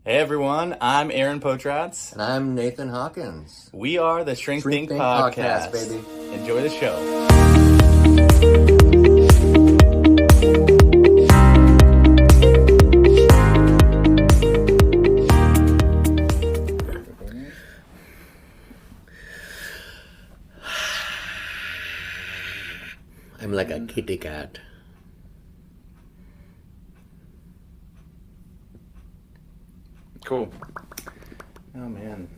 Hey everyone, I'm Aaron Potratz. And I'm Nathan Hawkins. We are the Shrink Think Podcast, Podcast. baby. Enjoy the show. I'm like a kitty cat. Cool. Oh man.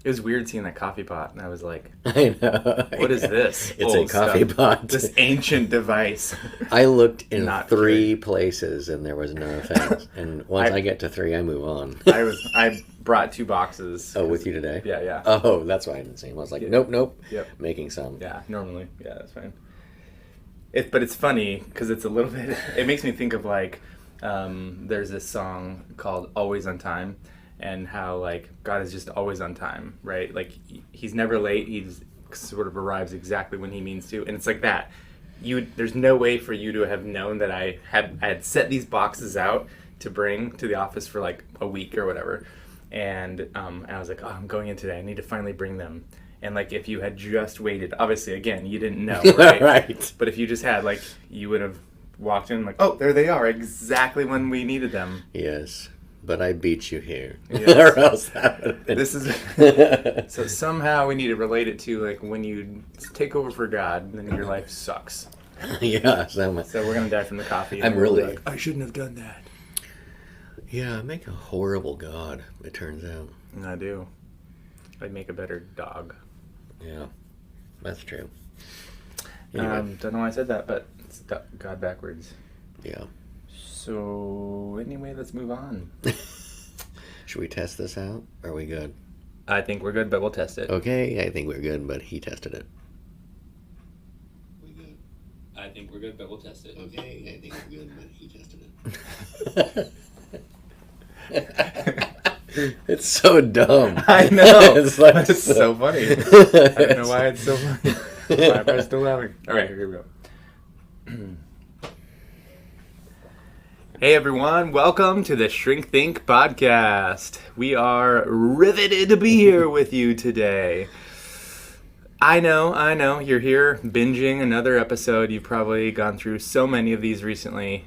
It was weird seeing that coffee pot, and I was like, I know. what is this? It's old a coffee stuff? pot. This ancient device. I looked in Not 3 places and there was no thing. And once I get to 3, I move on. I brought 2 boxes. Oh, with you today? Yeah. Oh, that's why I didn't see him. I was like, nope. Yep. Making some. Yeah, normally. Yeah, that's fine. But it's funny, because it's a little bit, it makes me think of like, there's this song called Always on Time, and how like God is just always on time, right? Like he's never late. He's sort of arrives exactly when he means to, and it's like that. There's no way for you to have known that I had set these boxes out to bring to the office for like a week or whatever, and I was like, oh, I'm going in today. I need to finally bring them. And like if you had just waited, obviously again you didn't know, right? Right. But if you just had, like, you would have walked in like, oh, there they are, exactly when we needed them. Yes. But I beat you here. Yes. Or else that would have been... This is so somehow we need to relate it to like when you take over for God, then your life sucks. Yeah. So we're gonna die from the coffee. I'm really... like, I shouldn't have done that. Yeah, I make a horrible God, it turns out. I do. I'd make a better dog. Yeah, that's true. Anyway. Don't know why I said that, but it's God backwards. Yeah. So anyway, let's move on. Should we test this out? Are we good? I think we're good, but we'll test it. Okay, I think we're good, but he tested it. We good. I think we're good, but we'll test it. Okay, I think we're good, but he tested it. It's so dumb. I know. It's like it's so funny. I don't know why it's so funny. Why am I still laughing? All right, here we go. Hey everyone, welcome to the Shrink Think Podcast. We are riveted to be here with you today. I know, you're here binging another episode. You've probably gone through so many of these recently,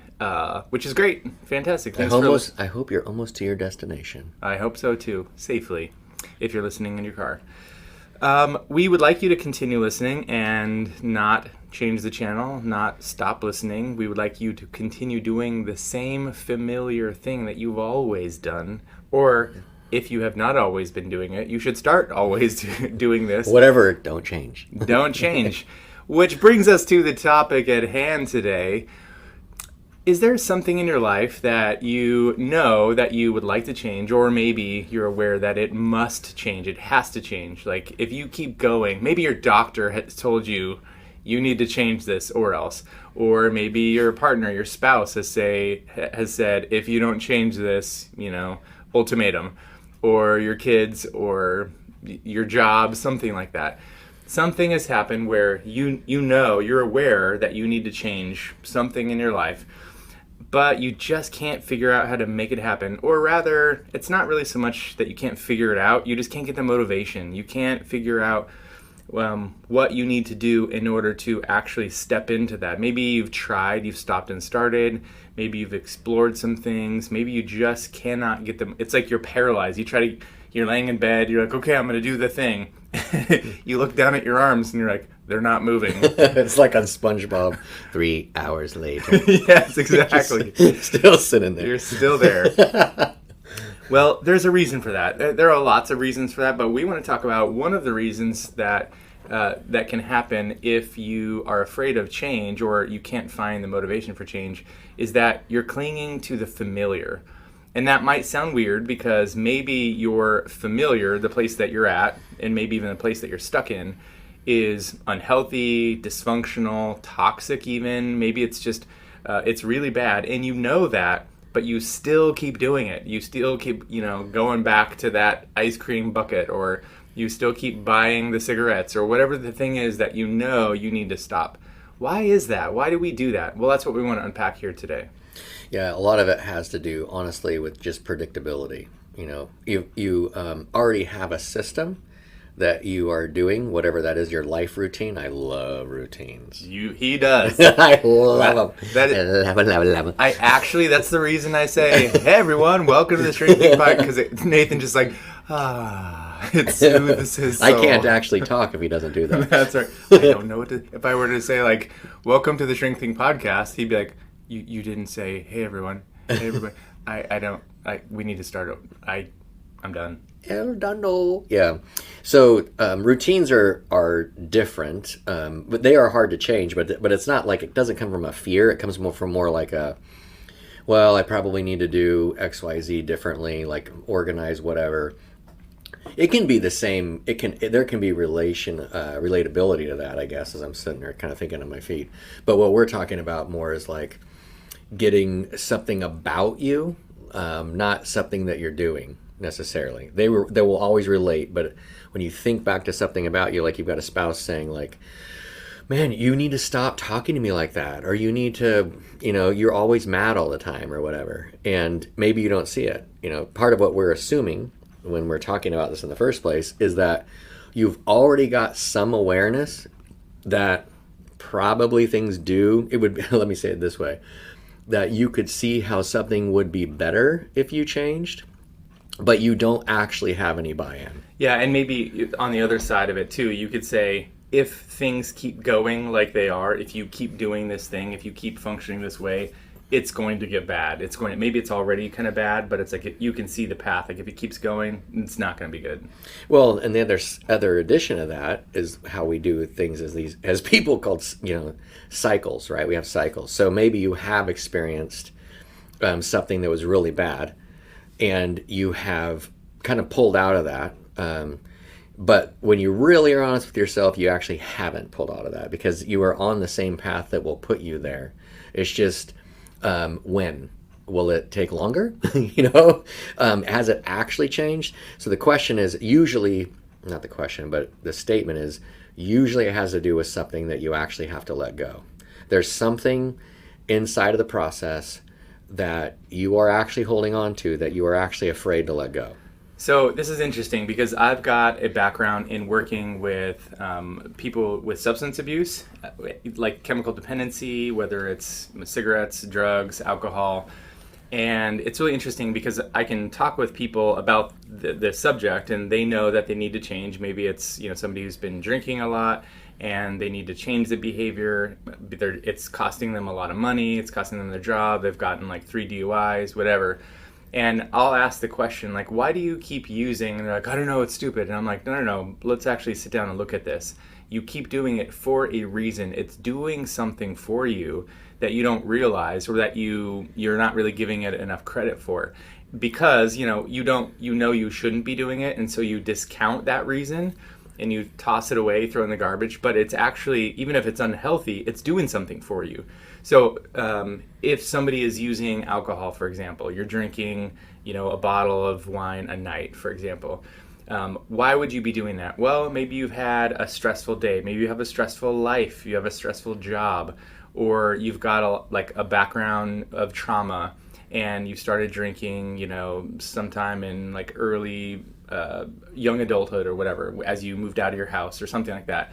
which is great. Fantastic. Thanks I hope you're almost to your destination. I hope so too, safely, if you're listening in your car. We would like you to continue listening and not change the channel, not stop listening. We would like you to continue doing the same familiar thing that you've always done. Or if you have not always been doing it, you should start always doing this. Whatever, don't change. Don't change. Which brings us to the topic at hand today. Is there something in your life that you know that you would like to change, or maybe you're aware that it must change, it has to change? Like, if you keep going, maybe your doctor has told you, you need to change this or else. Or maybe your partner, your spouse has said, if you don't change this, ultimatum. Or your kids, or your job, something like that. Something has happened where you're aware that you need to change something in your life, but you just can't figure out how to make it happen. Or rather, it's not really so much that you can't figure it out, you just can't get the motivation. You can't figure out what you need to do in order to actually step into that. Maybe you've tried, you've stopped and started, maybe you've explored some things, maybe you just cannot get them. It's like you're paralyzed. You're laying in bed, you're like, okay, I'm going to do the thing. You look down at your arms and you're like, they're not moving. It's like on SpongeBob, 3 hours later. Yes, exactly. Still sitting there. You're still there. Well, there's a reason for that. There are lots of reasons for that, but we want to talk about one of the reasons that can happen if you are afraid of change or you can't find the motivation for change, is that you're clinging to the familiar. And that might sound weird because maybe your familiar, the place that you're at, and maybe even the place that you're stuck in, is unhealthy, dysfunctional, toxic even. Maybe it's just, it's really bad, and you know that, but you still keep doing it. You still keep, going back to that ice cream bucket, or you still keep buying the cigarettes, or whatever the thing is that you know you need to stop. Why is that? Why do we do that? Well, that's what we want to unpack here today. Yeah, a lot of it has to do, honestly, with just predictability. You already have a system that you are doing, whatever that is, your life routine. I love routines. He does. I love them. That is, that's the reason I say, hey everyone, welcome to the Shrinking Podcast, because Nathan just like, it soothes his soul. I can't actually talk if he doesn't do that. That's right. I don't know what to, if I were to say like, welcome to the Shrinking Podcast, he'd be like, you didn't say, hey everyone, hey everybody. We need to start. I'm done. El dano. Yeah. So routines are different, but they are hard to change. But it's not like, it doesn't come from a fear. It comes from more like I probably need to do X, Y, Z differently, like organize whatever. It can be the same. There can be relatability to that, I guess, as I'm sitting there kind of thinking on my feet. But what we're talking about more is like getting something about you, not something that you're doing necessarily. They will always relate, but when you think back to something about you, like you've got a spouse saying like, man, you need to stop talking to me like that, or you need to, you're always mad all the time or whatever, and maybe you don't see it. Part of what we're assuming when we're talking about this in the first place is that you've already got some awareness that probably things it would let me say it this way, that you could see how something would be better if you changed, but you don't actually have any buy-in. Yeah, and maybe on the other side of it too, you could say, if things keep going like they are, if you keep doing this thing, if you keep functioning this way, it's going to get bad. Maybe it's already kind of bad, but it's like you can see the path. Like if it keeps going, it's not going to be good. Well, and the other addition of that is how we do things as people called, cycles, right? We have cycles. So maybe you have experienced something that was really bad, and you have kind of pulled out of that. But when you really are honest with yourself, you actually haven't pulled out of that, because you are on the same path that will put you there. It's just, when? Will it take longer? Has it actually changed? So the question is usually, not the question, but the statement is, usually it has to do with something that you actually have to let go. There's something inside of the process that you are actually holding on to, that you are actually afraid to let go. So this is interesting because I've got a background in working with people with substance abuse, like chemical dependency, whether it's cigarettes, drugs, alcohol. And it's really interesting because I can talk with people about the subject, and they know that they need to change. Maybe it's somebody who's been drinking a lot and they need to change the behavior. It's costing them a lot of money. It's costing them their job. They've gotten like 3 DUIs, whatever. And I'll ask the question, like, why do you keep using? And they're like, I don't know, it's stupid. And I'm like, no, let's actually sit down and look at this. You keep doing it for a reason. It's doing something for you that you don't realize, or that you're not really giving it enough credit for. Because, you shouldn't be doing it, and so you discount that reason and you toss it away, throw it in the garbage. But it's actually, even if it's unhealthy, it's doing something for you. So if somebody is using alcohol, for example, you're drinking, a bottle of wine a night, for example. Why would you be doing that? Well, maybe you've had a stressful day. Maybe you have a stressful life. You have a stressful job, or you've got a background of trauma, and you started drinking, sometime in like early young adulthood or whatever, as you moved out of your house or something like that.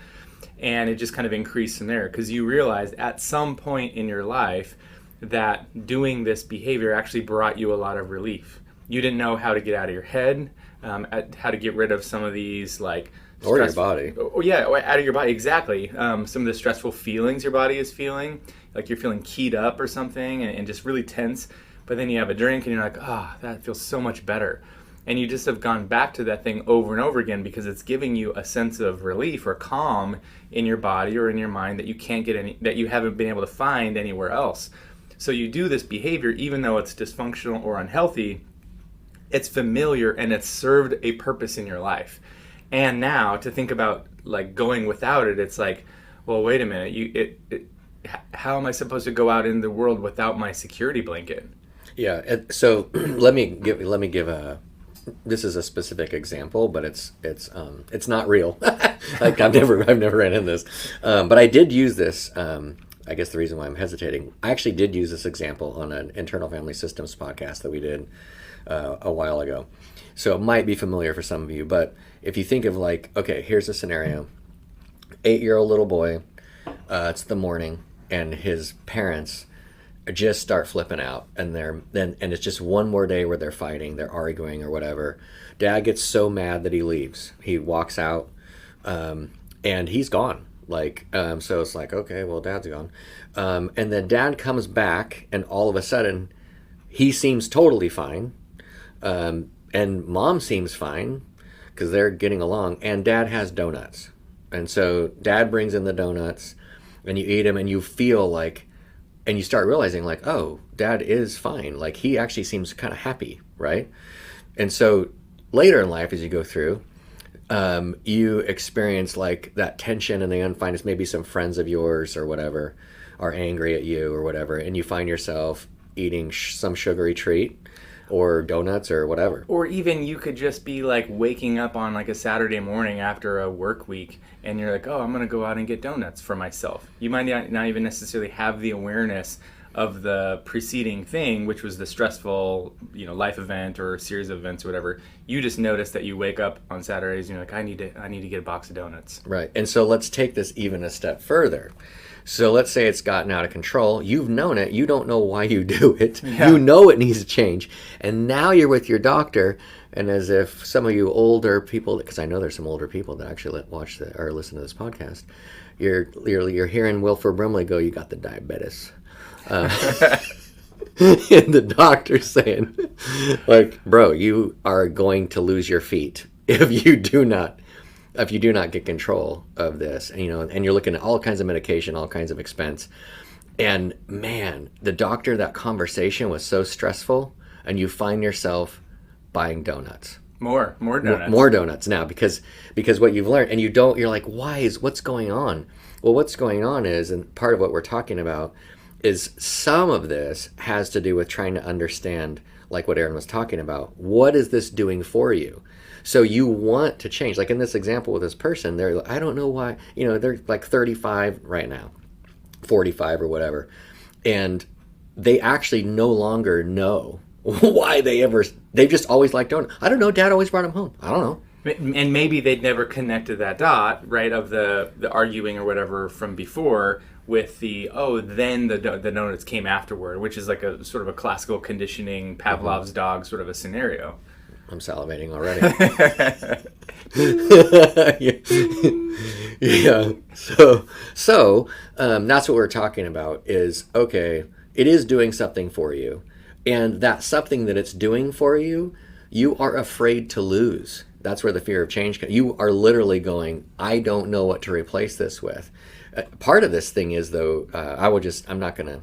And it just kind of increased from there because you realized at some point in your life that doing this behavior actually brought you a lot of relief. You didn't know how to get out of your head, how to get rid of some of these or your body. Oh yeah, out of your body, exactly. Some of the stressful feelings your body is feeling, like you're feeling keyed up or something and just really tense. But then you have a drink and you're like, that feels so much better. And you just have gone back to that thing over and over again because it's giving you a sense of relief or calm in your body or in your mind that you haven't been able to find anywhere else. So you do this behavior even though it's dysfunctional or unhealthy. It's familiar and it's served a purpose in your life. And now to think about going without it, it's like, well, wait a minute, how am I supposed to go out in the world without my security blanket? Yeah. So let me give a this is a specific example, but it's not real. Like I've never ran into this, but I did use this. I guess the reason why I'm hesitating, I actually did use this example on an internal family systems podcast that we did a while ago. So it might be familiar for some of you, but if you think of like, okay, here's a scenario: 8-year-old little boy, it's the morning, and his parents just start flipping out, and it's just one more day where they're fighting, they're arguing or whatever. Dad gets so mad that he leaves. He walks out, and he's gone. So it's like, okay, well, Dad's gone, and then Dad comes back, and all of a sudden, he seems totally fine, and Mom seems fine because they're getting along, and Dad has donuts, and so Dad brings in the donuts, and you eat them, and you feel like. And you start realizing like, oh, Dad is fine. Like he actually seems kind of happy, right? And so later in life, as you go through, you experience like that tension, and then find maybe some friends of yours or whatever are angry at you or whatever, and you find yourself eating some sugary treat or donuts or whatever. Or even you could just be like waking up on like a Saturday morning after a work week, and you're like, oh, I'm going to go out and get donuts for myself. You might not even necessarily have the awareness of the preceding thing, which was the stressful, life event or series of events or whatever. You just notice that you wake up on Saturdays and you're like, I need to get a box of donuts. Right. And so let's take this even a step further. So let's say it's gotten out of control. You've known it. You don't know why you do it. Yeah. You know it needs to change. And now you're with your doctor. And as if some of you older people, because I know there's some older people that actually or listen to this podcast, you're hearing Wilford Brimley go, you got the diabetes. And the doctor's saying, like, bro, you are going to lose your feet if you do not get control of this, and you're looking at all kinds of medication, all kinds of expense. And man, the doctor, that conversation was so stressful, and you find yourself buying donuts. More donuts. More donuts now because what you've learned, and you're like, what's going on? Well, what's going on is, and part of what we're talking about is some of this has to do with trying to understand, like what Aaron was talking about. What is this doing for you? So you want to change. Like in this example with this person, I don't know why, they're like 35 right now, 45 or whatever. And they actually no longer know why they've just always liked donuts. I don't know, Dad always brought them home. I don't know. And maybe they'd never connected that dot, right, of the arguing or whatever from before with then the donuts came afterward, which is like a sort of a classical conditioning, Pavlov's dog sort of a scenario. I'm salivating already. Yeah. So that's what we're talking about is, okay, it is doing something for you. And that something that it's doing for you, you are afraid to lose. That's where the fear of change comes. You are literally going, I don't know what to replace this with. Part of this thing is, though, I'm not going to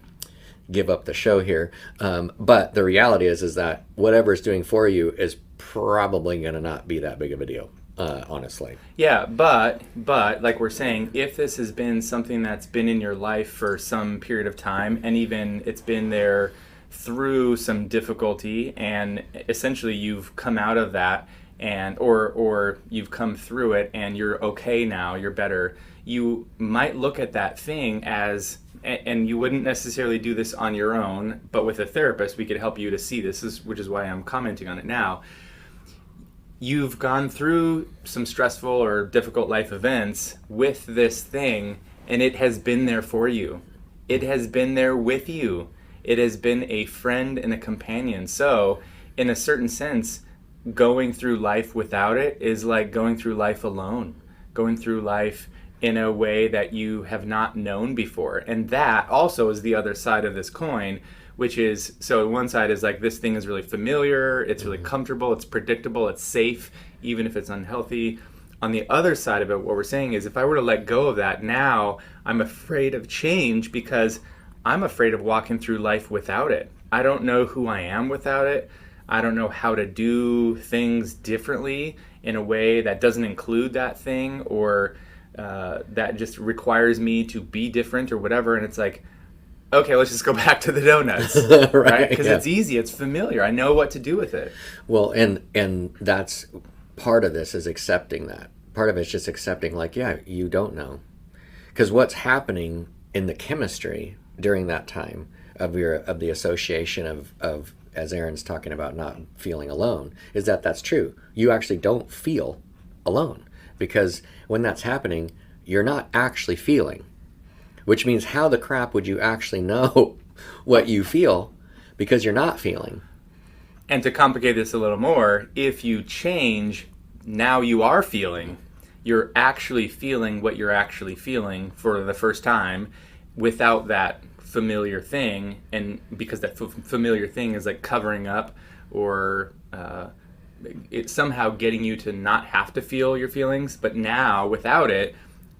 give up the show here. But the reality is that whatever it's doing for you is probably going to not be that big of a deal, honestly. Yeah, but like we're saying, if this has been something that's been in your life for some period of time, and even it's been there through some difficulty, and essentially you've come out of that, or you've come through it and you're okay now, you're better, you might look at that thing as, and you wouldn't necessarily do this on your own, but with a therapist we could help you to see this, which is why I'm commenting on it now. You've gone through some stressful or difficult life events with this thing, and it has been there for you. It has been there with you. It has been a friend and a companion. So, in a certain sense, going through life without it is like going through life alone, going through life in a way that you have not known before. And that also is the other side of this coin, which is, so one side is like, this thing is really familiar, it's really comfortable, it's predictable, it's safe, even if it's unhealthy. On the other side of it, what we're saying is, if I were to let go of that, now I'm afraid of change because I'm afraid of walking through life without it. I don't know who I am without it. I don't know how to do things differently in a way that doesn't include that thing, or that just requires me to be different or whatever. And it's like, okay, let's just go back to the donuts, right? Because it's easy, it's familiar. I know what to do with it. Well, and that's part of this is accepting that. Part of it's just accepting, like, yeah, you don't know. Because what's happening in the chemistry during that time of the association of as Aaron's talking about not feeling alone, is that that's true. You actually don't feel alone. Because when that's happening, you're not actually feeling. Which means how the crap would you actually know what you feel? Because you're not feeling. And to complicate this a little more, if you change, now you are feeling. You're actually feeling what you're actually feeling for the first time without that familiar thing. And because that familiar thing is like covering up or it's somehow getting you to not have to feel your feelings. But now, without it,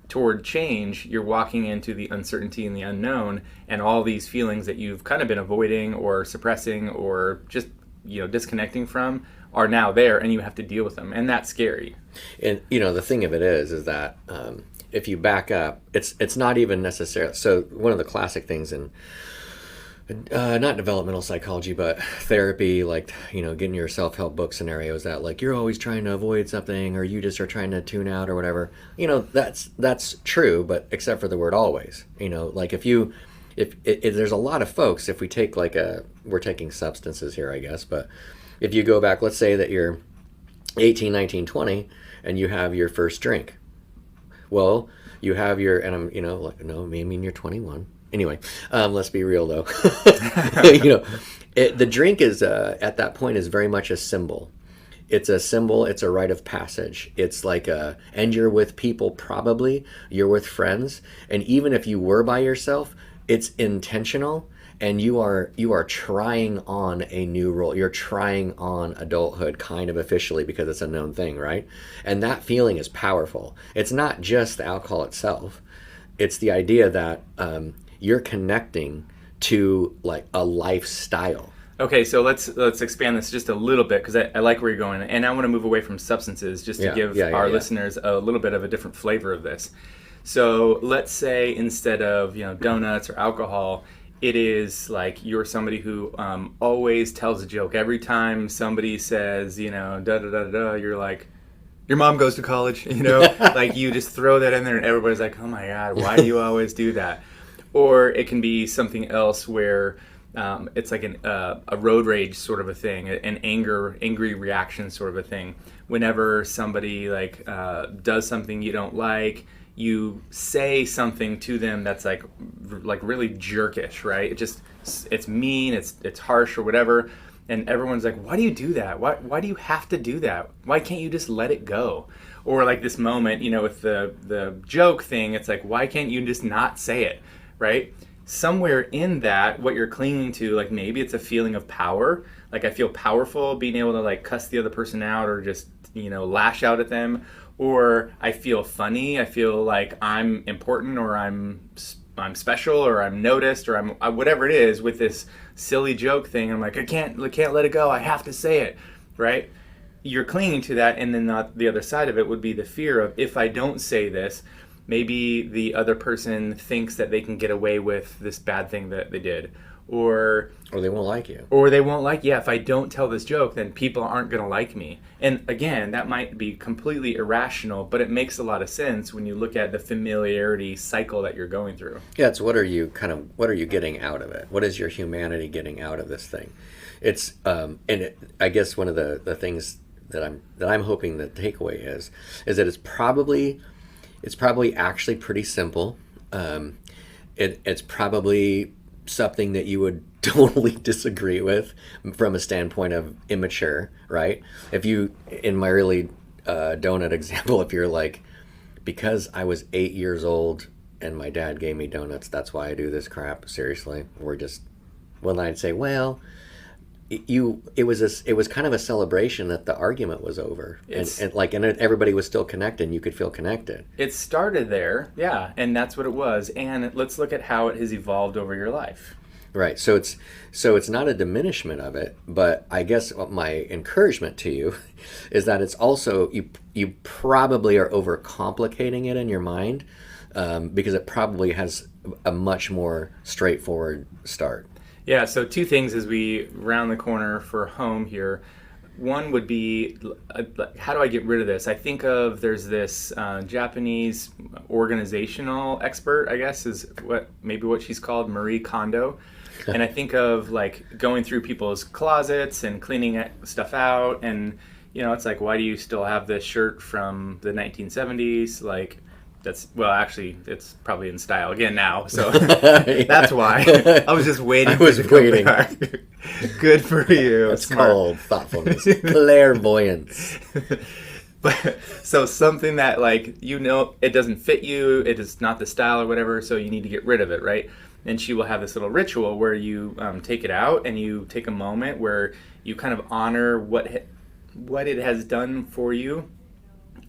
toward change, you're walking into the uncertainty and the unknown, and all these feelings that you've kind of been avoiding or suppressing or just disconnecting from are now there, and you have to deal with them, and that's scary. And the thing of it is that if you back up, it's not even necessarily. So one of the classic things in not developmental psychology, but therapy, like, getting your self-help book scenarios that, like, you're always trying to avoid something, or you just are trying to tune out or whatever. That's true, but except for the word always. Like if there's a lot of folks, if we take we're taking substances here, I guess, but if you go back, let's say that you're 18, 19, 20, and you have your first drink. Well, you have your, and I'm, no, I mean, you're 21. Anyway, let's be real though. The drink is at that point is very much a symbol. It's a symbol. It's a rite of passage. It's like and you're with people, probably you're with friends, and even if you were by yourself, it's intentional, and you are trying on a new role. You're trying on adulthood, kind of officially, because it's a known thing, right? And that feeling is powerful. It's not just the alcohol itself. It's the idea that you're connecting to like a lifestyle. Okay, so let's expand this just a little bit, because I like where you're going, and I want to move away from substances just to give our listeners a little bit of a different flavor of this. So let's say instead of donuts or alcohol, it is like you're somebody who always tells a joke. Every time somebody says da da da da, you're like, your mom goes to college, like you just throw that in there, and everybody's like, oh my God, why do you always do that? Or it can be something else where it's like a road rage sort of a thing, an angry reaction sort of a thing. Whenever somebody does something you don't like, you say something to them that's like really jerkish, right? It's mean, it's harsh or whatever, and everyone's like, why do you do that? Why do you have to do that? Why can't you just let it go? Or like this moment, with the joke thing, it's like, why can't you just not say it? Right? Somewhere in that, what you're clinging to, like maybe it's a feeling of power. Like I feel powerful being able to like cuss the other person out or just, lash out at them. Or I feel funny. I feel like I'm important, or I'm special, or I'm noticed, or I'm whatever it is with this silly joke thing. I'm like, I can't let it go. I have to say it, right? You're clinging to that, and then the other side of it would be the fear of, if I don't say this, maybe the other person thinks that they can get away with this bad thing that they did. Or they won't like you. If I don't tell this joke, then people aren't going to like me. And again, that might be completely irrational, but it makes a lot of sense when you look at the familiarity cycle that you're going through. Yeah, it's what are you getting out of it? What is your humanity getting out of this thing? It's I guess one of the things that I'm hoping the takeaway is that it's probably actually pretty simple. It's probably something that you would totally disagree with from a standpoint of immature, right? If you, in my really donut example, if you're like, because I was 8 years old and my dad gave me donuts, that's why I do this crap. Seriously, I'd say, well, it was kind of a celebration that the argument was over, and everybody was still connected, and you could feel connected. It started there, yeah, and that's what it was. And let's look at how it has evolved over your life. Right. So it's not a diminishment of it, but I guess what my encouragement to you is that it's also you probably are overcomplicating it in your mind, because it probably has a much more straightforward start. Yeah, so two things as we round the corner for home here. One would be, how do I get rid of this? I think of, there's this Japanese organizational expert, I guess is what she's called, Marie Kondo. And I think of like going through people's closets and cleaning stuff out. And, it's like, why do you still have this shirt from the 1970s? Like, actually, it's probably in style again now, so that's why. I was just waiting. I was waiting. Good for you. That's called thoughtfulness, clairvoyance. But so something that it doesn't fit you, it is not the style or whatever, so you need to get rid of it, right? And she will have this little ritual where you take it out and you take a moment where you kind of honor what it has done for you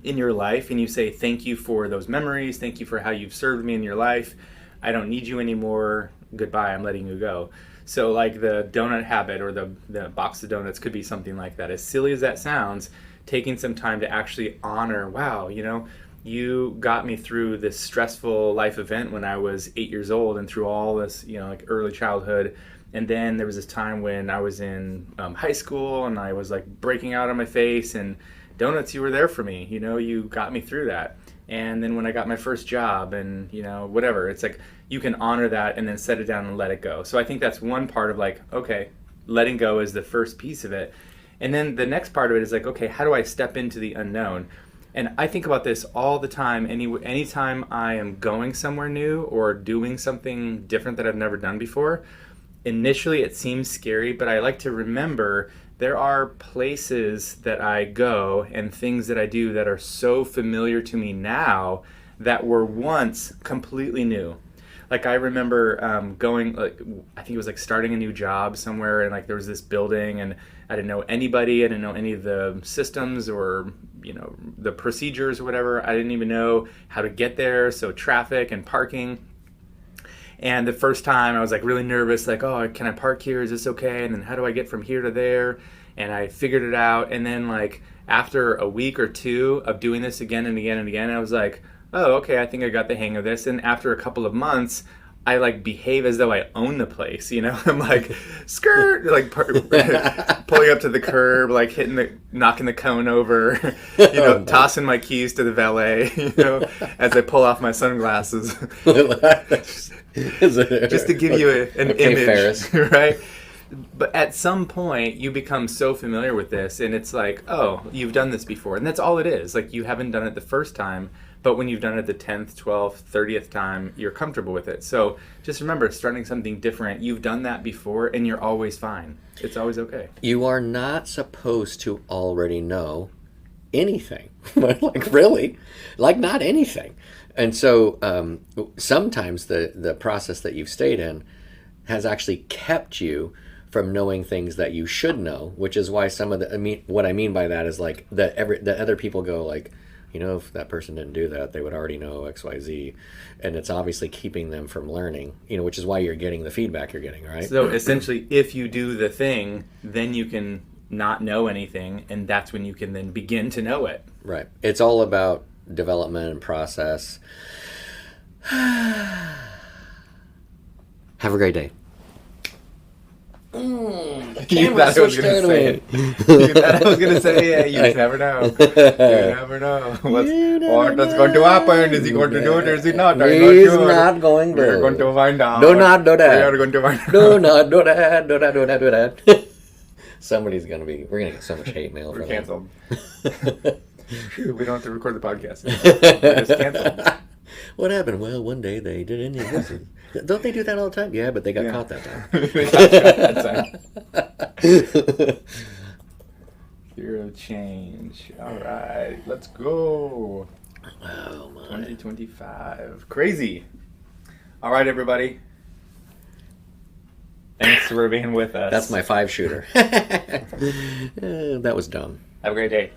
in your life, and you say thank you for those memories, thank you for how you've served me in your life, I don't need you anymore, goodbye, I'm letting you go. So like the donut habit or the box of donuts could be something like that. As silly as that sounds, taking some time to actually honor, wow, you got me through this stressful life event when I was 8 years old and through all this like early childhood. And then there was this time when I was in high school and I was like breaking out on my face, and donuts, you were there for me, you got me through that. And then when I got my first job and, whatever, it's like you can honor that and then set it down and let it go. So I think that's one part of like, okay, letting go is the first piece of it. And then the next part of it is like, okay, how do I step into the unknown? And I think about this all the time. Anytime I am going somewhere new or doing something different that I've never done before, initially it seems scary, but I like to remember there are places that I go and things that I do that are so familiar to me now that were once completely new. Like I remember going, I think it was like starting a new job somewhere, and like there was this building and I didn't know anybody, I didn't know any of the systems or the procedures or whatever. I didn't even know how to get there, so traffic and parking. And the first time I was like really nervous, like, oh, can I park here? Is this okay? And then how do I get from here to there? And I figured it out. And then like after a week or two of doing this again and again and again, I was like, oh, okay, I think I got the hang of this. And after a couple of months, I like behave as though I own the place, I'm like skirt, like pulling up to the curb, like knocking the cone over, tossing my keys to the valet, as I pull off my sunglasses, just to give you an image, Ferris. Right? But at some point, you become so familiar with this, and it's like, oh, you've done this before, and that's all it is. Like you haven't done it the first time. But when you've done it the 10th, 12th, 30th time, you're comfortable with it. So just remember, starting something different, you've done that before, and you're always fine. It's always okay. You are not supposed to already know anything. Like, really? Like, not anything. And so sometimes the process that you've stayed in has actually kept you from knowing things that you should know, which is why what I mean by that is like that other people go like, if that person didn't do that, they would already know X, Y, Z. And it's obviously keeping them from learning, which is why you're getting the feedback you're getting, right? So essentially, if you do the thing, then you can not know anything, and that's when you can then begin to know it. Right. It's all about development and process. Have a great day. You thought I was going to say it. You thought I was going to say it. You never know. You never know. What is going to happen? Is he going to do it or is he not? He's not going to. We're going to find out. Do not do that. We are going to find out. Do not do that. Do not do that. Do that. Somebody's going to be... We're going to get so much hate mail. We're canceled. Phew, we don't have to record the podcast. We're just canceled. What happened? Well, one day they did any of this. Don't they do that all the time? Yeah, but they got caught that time. They got caught that time. Fear of change. All right, let's go. Oh, my. 2025. Crazy. All right, everybody. Thanks for being with us. That's my 5-shooter. That was dumb. Have a great day.